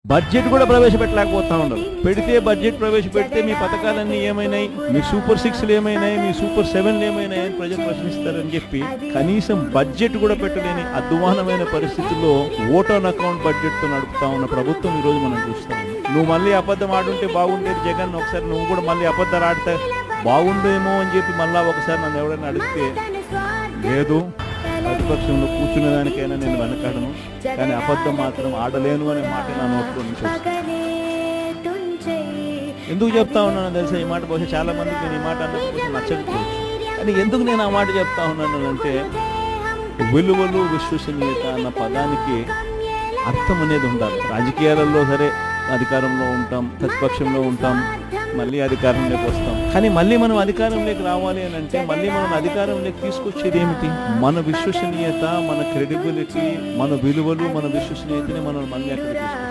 Budget కూడా ప్రవేశపెట్టలేకపోతా ఉన్నారు. పెడితే బడ్జెట్ ప్రవేశపెడితే మీ పథకాలన్నీ ఏమైనాయి, మీ సూపర్ 6లు ఏమైనాయి, మీ సూపర్ 7లు ఏమైనాయి అని ప్రజలు ప్రశ్నిస్తారని చెప్పి కనీసం బడ్జెట్ కూడా పెట్టలేని అధ్వానమైన పరిస్థితుల్లో ఓట్ ఆన్ అకౌంట్ బడ్జెట్ తో నడుపుతా ఉన్న ప్రభుత్వం ఈ రోజు మనం చూస్తాం. నువ్వు మళ్ళీ అబద్ధం ఆడుంటే బాగుండేది జగన్, ఒకసారి నువ్వు కూడా మళ్ళీ అబద్ధాలు ఆడితే బాగుండేమో అని చెప్పి మళ్ళా ఒకసారి నన్ను ఎవరైనా అడిగితే లేదు, ప్రతిపక్షంలో కూర్చునే దానికైనా నేను వెనకాడను, కానీ అబద్ధం మాత్రం ఆడలేను అనే మాట నా నోట్లో నుంచి వస్తుంది. ఎందుకు చెప్తా ఉన్నానో తెలుసా ఈ మాట? బహుశా చాలా మందికి నేను ఈ మాట అన్నప్పుడు నచ్చకపోవచ్చు, కానీ ఎందుకు నేను ఆ మాట చెప్తా ఉన్నాను అంటే విలువలు విశ్వసనీయత అన్న పదానికి అర్థం అనేది ఉండాలి. రాజకీయాలలో సరే అధికారంలో ఉంటాం, ప్రతిపక్షంలో ఉంటాం, మళ్ళీ అధికారంలోకి వస్తాం, కానీ మళ్ళీ మనం అధికారంలోకి రావాలి అని అంటే మళ్ళీ మనం అధికారంలోకి తీసుకొచ్చేది ఏమిటి? మన విశ్వసనీయత, మన క్రెడిబిలిటీ, మన విలువలు, మన విశ్వసనీయతని మనం మళ్ళీ అక్కడికి తీసుకొస్తాం.